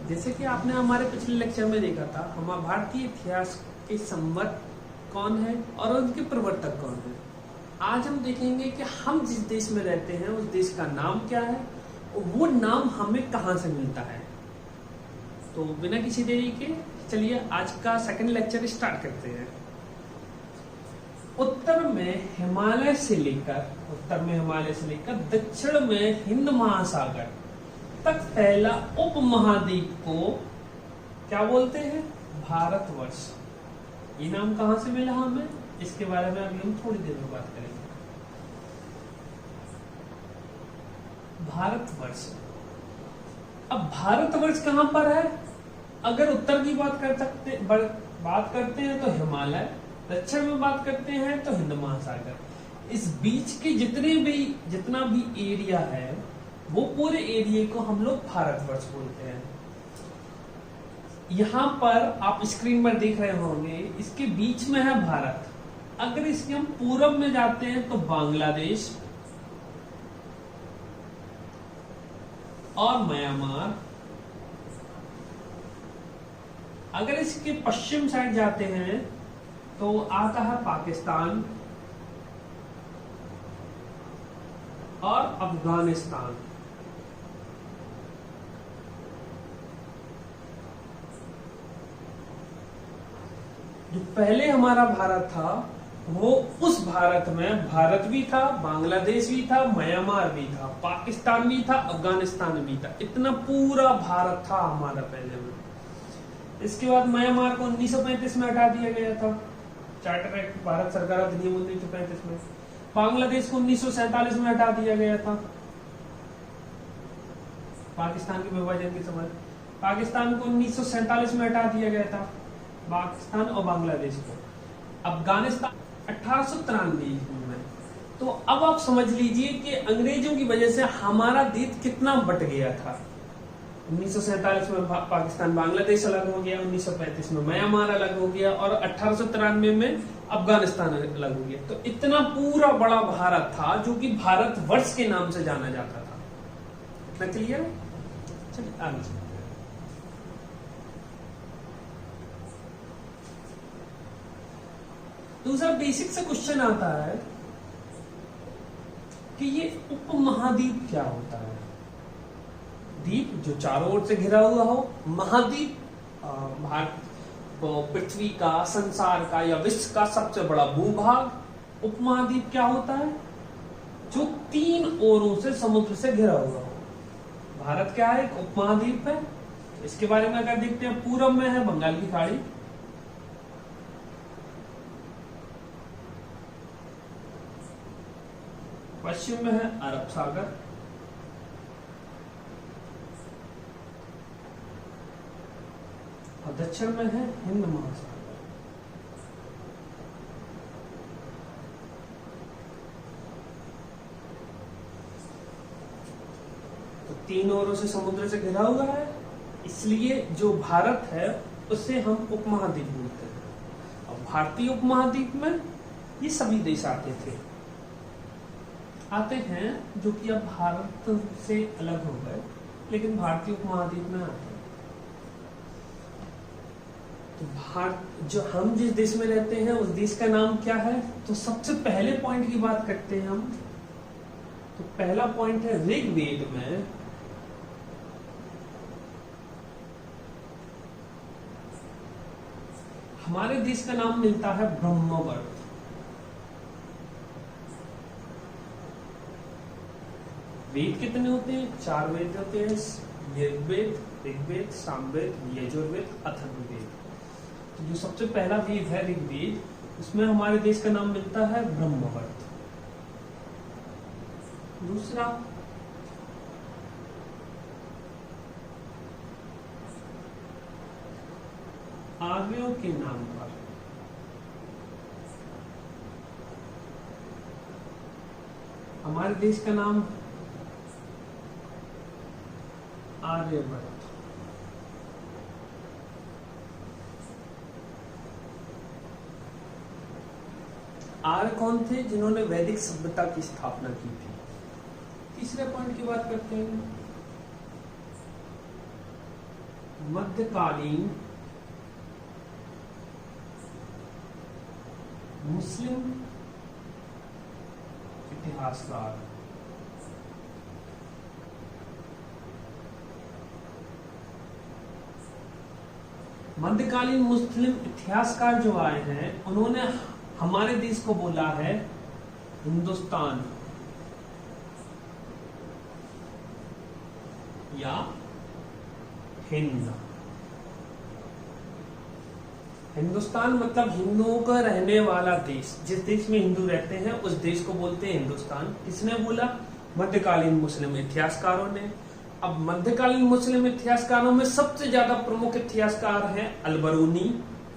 जैसे कि आपने हमारे पिछले लेक्चर में देखा था, हमारा भारतीय इतिहास के संवत कौन है और उनके प्रवर्तक कौन है। आज हम देखेंगे कि हम जिस देश में रहते हैं उस देश का नाम क्या है और वो नाम हमें कहाँ से मिलता है। तो बिना किसी देरी के चलिए आज का सेकंड लेक्चर स्टार्ट करते हैं। उत्तर में हिमालय से लेकर दक्षिण में हिंद महासागर तक फैला उपमहाद्वीप को क्या बोलते हैं? भारतवर्ष। ये नाम कहां से मिला हमें, इसके बारे में अभी हम थोड़ी देर में बात करेंगे। भारतवर्ष। अब भारतवर्ष कहां पर है? अगर उत्तर की बात करते हैं तो हिमालय, दक्षिण में बात करते हैं तो हिंद महासागर। इस बीच के जितना भी एरिया है वो पूरे एरिया को हम लोग भारतवर्ष बोलते हैं। यहां पर आप स्क्रीन पर देख रहे होंगे, इसके बीच में है भारत। अगर इसके हम पूरब में जाते हैं तो बांग्लादेश और म्यांमार। अगर इसके पश्चिम साइड जाते हैं तो आता है पाकिस्तान और अफगानिस्तान। जो पहले हमारा भारत था वो उस भारत में भारत भी था, बांग्लादेश भी था, म्यांमार भी था, पाकिस्तान भी था, अफगानिस्तान भी था। इतना पूरा भारत था हमारा पहले में। इसके बाद म्यांमार को 1935 में हटा दिया गया था, चार्टर एक्ट भारत सरकार अधिनियम 1935 में। बांग्लादेश को 1947 में हटा दिया गया था, पाकिस्तान के विभाजन के समय। पाकिस्तान को 1947 में हटा दिया गया था, पाकिस्तान और बांग्लादेश को। अफगानिस्तान 1893 में। तो अब आप समझ लीजिए कि अंग्रेजों की वजह से हमारा देश कितना बट गया था। 1947 में पाकिस्तान बांग्लादेश अलग हो गया, 1935 में म्यांमार अलग हो गया और 1893 में अफगानिस्तान अलग हो गया। तो इतना पूरा बड़ा भारत था जो कि भारतवर्ष के नाम से जाना जाता था। इतना क्लियर है? चलिए आगे चलते हैं। दूसरा बेसिक से क्वेश्चन आता है कि ये उपमहाद्वीप क्या होता है? द्वीप जो चारों ओर से घिरा हुआ हो, महाद्वीप पृथ्वी का, संसार का या विश्व का सबसे बड़ा भूभाग। उपमहाद्वीप क्या होता है? जो तीन ओरों से समुद्र से घिरा हुआ हो। भारत क्या है? एक उपमहाद्वीप है। इसके बारे में अगर देखते हैं, पूरब में है बंगाल की खाड़ी, पश्चिम में है अरब सागर, और दक्षिण में है हिंद महासागर। तो तीन ओरों से समुद्र से घिरा हुआ है, इसलिए जो भारत है उसे हम उपमहाद्वीप बोलते हैं। और भारतीय उपमहाद्वीप में ये सभी देश आते हैं जो कि अब भारत से अलग हो गए, लेकिन भारतीय उपमहाद्वीप में आते हैं। तो भारत, जो हम जिस देश में रहते हैं उस देश का नाम क्या है? तो सबसे पहले पॉइंट की बात करते हैं हम। तो पहला पॉइंट है ऋग्वेद में हमारे देश का नाम मिलता है ब्रह्मवर्त। वेद कितने होते हैं? 4 वेद होते हैं, यजुर्वेद, ऋग्वेद, सामवेद, यजुर्वेद, अथर्ववेद। तो जो सबसे पहला वेद है ऋग्वेद, उसमें हमारे देश का नाम मिलता है ब्रह्मवर्त। दूसरा आर्यों के नाम पर हमारे देश का नाम आर्यभट्ट। आर्य कौन थे? जिन्होंने वैदिक सभ्यता की स्थापना की थी। तीसरे पॉइंट की बात करते हैं, मध्यकालीन मुस्लिम इतिहासकार। मध्यकालीन मुस्लिम इतिहासकार जो आए हैं उन्होंने हमारे देश को बोला है हिंदुस्तान या हिंद। हिंदुस्तान मतलब हिंदुओं का रहने वाला देश, जिस देश में हिंदू रहते हैं उस देश को बोलते हैं हिंदुस्तान। किसने बोला? मध्यकालीन मुस्लिम इतिहासकारों ने। अब मध्यकालीन मुस्लिम इतिहासकारों में सबसे ज्यादा प्रमुख इतिहासकार हैं अलबरूनी,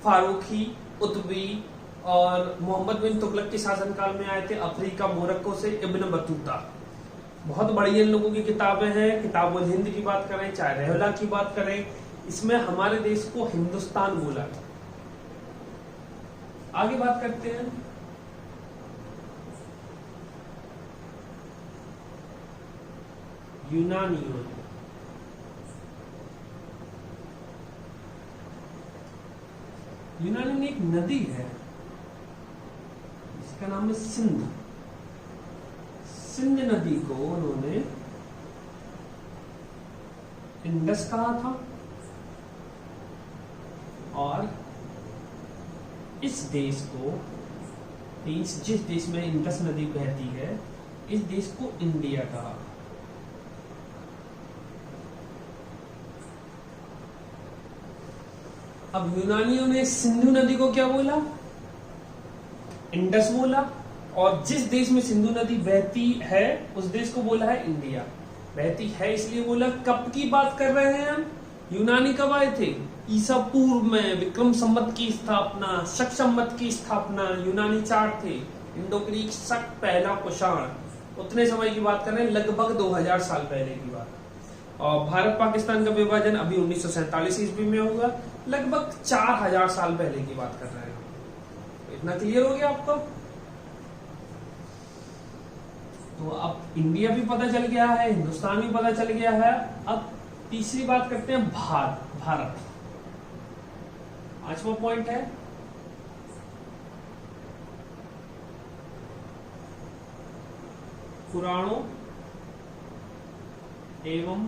फारूकी, उतबी और मोहम्मद बिन तुगलक के शासनकाल में आए थे अफ्रीका मोरक्को से इब्न बतूता। बहुत बड़ी इन लोगों की किताबें हैं। किताबुल हिंद की बात करें चाहे रहला की बात करें, इसमें हमारे देश को हिंदुस्तान बोला था। आगे बात करते हैं यूनानियों। यूनानी में एक नदी है इसका नाम है सिंध। सिंध नदी को उन्होंने इंडस कहा था और इस देश को, जिस देश में इंडस नदी बहती है, इस देश को इंडिया कहा। अब यूनानियों ने सिंधु नदी को क्या बोला? इंडस बोला। और जिस देश में सिंधु नदी बहती है उस देश को बोला है इंडिया। बहती है इसलिए बोला। कब की बात कर रहे हैं हम? यूनानी कब आए थे? ईसा पूर्व में विक्रम संवत की स्थापना, शक संवत की स्थापना। यूनानी 4 थे, इंडो ग्रीक, शक, पहला कुषाण। उतने समय की बात कर रहे हैं, लगभग 2000 साल पहले की बात। और भारत पाकिस्तान का विभाजन अभी 1947 ईस्वी में हुआ, लगभग 4000 साल पहले की बात कर रहे हैं। इतना क्लियर हो गया आपको? तो अब इंडिया भी पता चल गया है, हिंदुस्तान भी पता चल गया है। अब तीसरी बात करते हैं भारत। 5वां पॉइंट है पुराणों एवं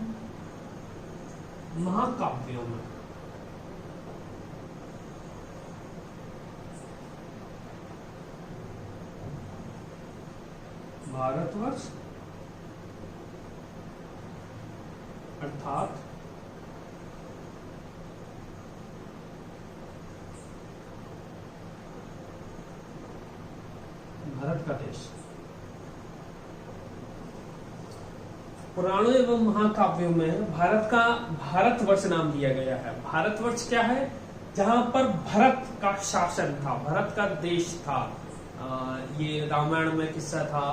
महाकाव्यों में भारतवर्ष अर्थात भारत का देश। पुराणों एवं महाकाव्यों में भारत का भारतवर्ष नाम दिया गया है। भारतवर्ष क्या है? जहां पर भरत का शासन था, भरत का देश था। ये रामायण में किस्सा था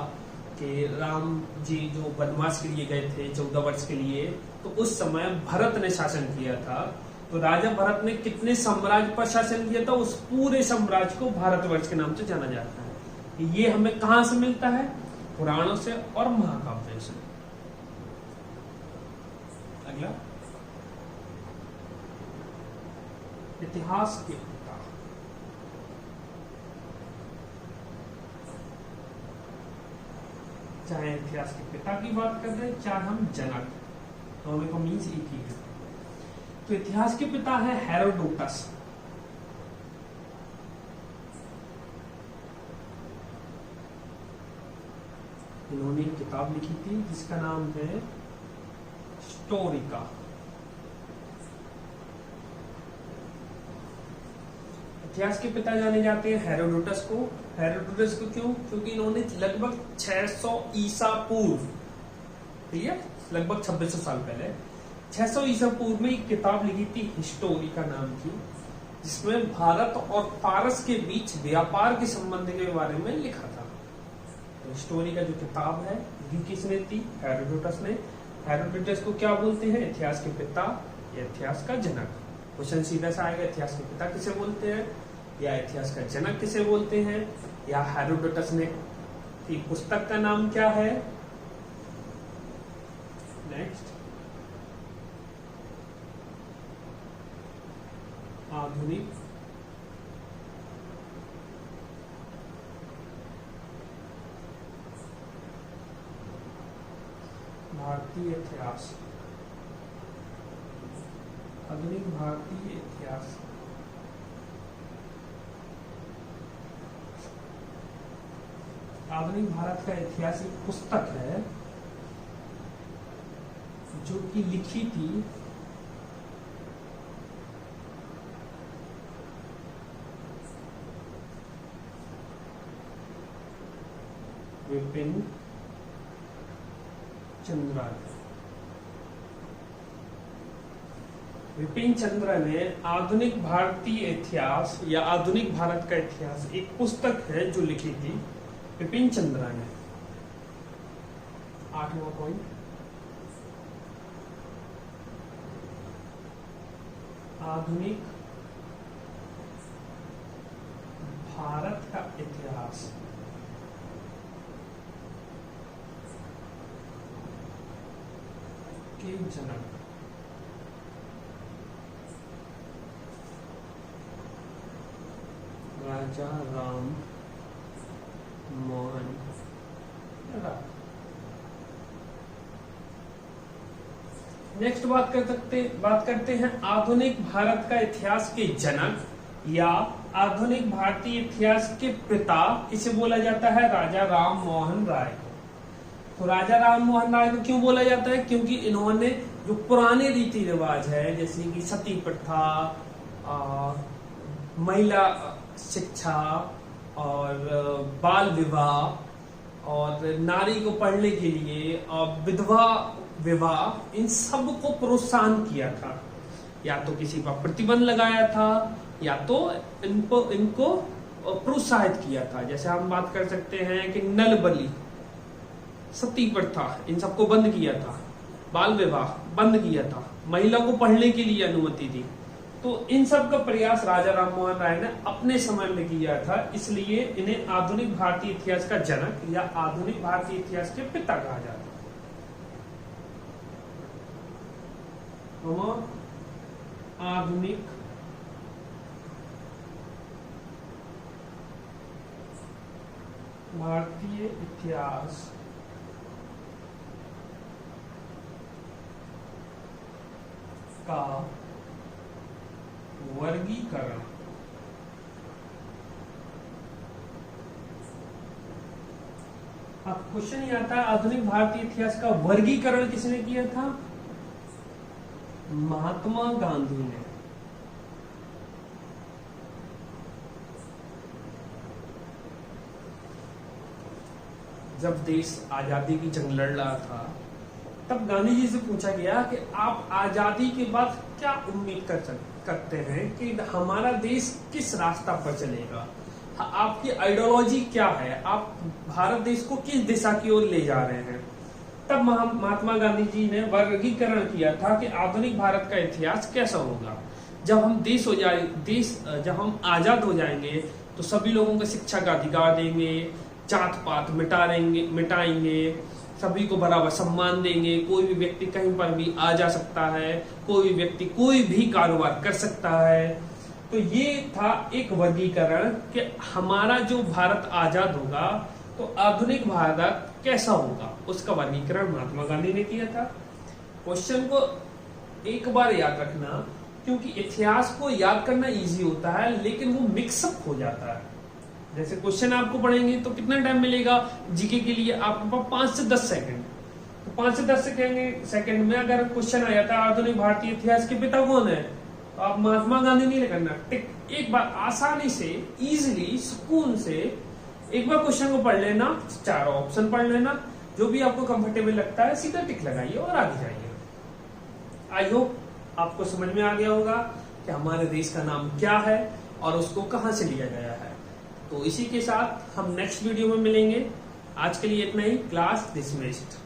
कि राम जी जो वनवास के लिए गए थे 14 वर्ष के लिए, तो उस समय भरत ने शासन किया था। तो राजा भरत ने कितने साम्राज्य पर शासन किया था? उस पूरे साम्राज्य को भारतवर्ष के नाम से जाना जाता है। ये हमें कहां से मिलता है? पुराणों से और महाकाव्यों से। अगला, इतिहास के पिता। चाहे इतिहास के पिता की बात कर रहे हैं चाहे हम जनक, दोनों का मीन्स एक ही है। तो इतिहास के पिता है हेरोडोटस। इन्होंने एक किताब लिखी थी जिसका नाम है हिस्टोरिका। इतिहास के पिता जाने जाते हैं हेरोडोटस को। हेरोडोटस को क्यों? क्योंकि इन्होंने लगभग 600 ईसा पूर्व, ठीक है, लगभग 2600 साल पहले, 600 ईसा पूर्व में एक किताब लिखी थी हिस्टोरिका नाम की, जिसमें भारत और फारस के बीच व्यापार के संबंध के बारे में लिखा था। तो हिस्टोरिका जो किताब है ये किसने थी? हेरोडोटस ने। हेरोडोटस को क्या बोलते हैं? इतिहास के पिता या इतिहास का जनक। क्वेश्चन सीधा सा आएगा, इतिहास के पिता किसे बोलते हैं या इतिहास का जनक किसे बोलते हैं या हेरोडोटस ने की पुस्तक का नाम क्या है? नेक्स्ट, आधुनिक भारतीय इतिहास, आधुनिक भारतीय इतिहास। आधुनिक भारत का इतिहास एक पुस्तक है जो कि लिखी थी विपिन चंद्रा ने। विपिन चंद्र ने आधुनिक भारतीय इतिहास या आधुनिक भारत का इतिहास एक पुस्तक है जो लिखी थी विपिन चंद्रा ने। 8वां पॉइंट, आधुनिक भारत का इतिहास के जनक राजा राम मोहन राय। नेक्स्ट बात करते हैं आधुनिक भारत का इतिहास के जनक या आधुनिक भारतीय इतिहास के पिता किसे बोला जाता है? राजा राम मोहन राय को। तो राजा राम मोहन राय को क्यों बोला जाता है? क्योंकि इन्होंने जो पुराने रीति रिवाज है जैसे कि सती प्रथा, महिला शिक्षा और बाल विवाह और नारी को पढ़ने के लिए विधवा विवाह, इन सब को प्रोत्साहन किया था। या तो किसी पर प्रतिबंध लगाया था या तो इनको प्रोत्साहित किया था। जैसे हम बात कर सकते हैं कि नल बलि, सती प्रथा, इन सबको बंद किया था, बाल विवाह बंद किया था, महिला को पढ़ने के लिए अनुमति दी। तो इन सब का प्रयास राजा राम मोहन राय ने अपने समय में किया था, इसलिए इन्हें आधुनिक भारतीय इतिहास का जनक या आधुनिक भारतीय इतिहास के पिता कहा जाता है। आधुनिक भारतीय इतिहास का वर्गीकरण अब क्वेश्चन ये आता है, आधुनिक भारतीय इतिहास का वर्गीकरण किसने किया था? महात्मा गांधी ने। जब देश आजादी की जंग लड़ रहा था तब गांधी जी से पूछा गया कि आप आजादी के बाद क्या उम्मीद करते हैं कि हमारा देश किस रास्ता पर चलेगा, आपकी आइडियोलॉजी क्या है, आप भारत देश को किस दिशा की ओर ले जा रहे हैं। तब महात्मा गांधी जी ने वर्गीकरण किया था कि आधुनिक भारत का इतिहास कैसा होगा। जब हम जब हम आजाद हो जाएंगे तो सभी लोगों को शिक्षा का अधिकार देंगे, जात पात मिटाएंगे, सभी को बराबर सम्मान देंगे, कोई भी व्यक्ति कहीं पर भी आ जा सकता है, कोई भी व्यक्ति कोई भी कारोबार कर सकता है। तो ये था एक वर्गीकरण कि हमारा जो भारत आजाद होगा तो आधुनिक भारत कैसा होगा, उसका वर्गीकरण महात्मा गांधी ने किया था। क्वेश्चन को एक बार याद रखना, क्योंकि इतिहास को याद करना इजी होता है लेकिन वो मिक्सअप हो जाता है। जैसे क्वेश्चन आपको पढ़ेंगे तो कितना टाइम मिलेगा जीके के लिए? आपके पास 5 से 10 सेकंड। तो 5 से 10 सेकंड में अगर क्वेश्चन आ जाता है आधुनिक भारतीय इतिहास के पिता कौन है, तो आप महात्मा गांधी नहीं करना, एक बार आसानी से, इजीली, सुकून से एक बार क्वेश्चन को पढ़ लेना, 4 ऑप्शन पढ़ लेना, जो भी आपको कंफर्टेबल लगता है सीधा टिक लगाइए और आगे जाइए। आई होप आपको समझ में आ गया होगा कि हमारे देश का नाम क्या है और उसको कहां से लिया गया है। तो इसी के साथ हम नेक्स्ट वीडियो में मिलेंगे। आज के लिए इतना ही। Class dismissed.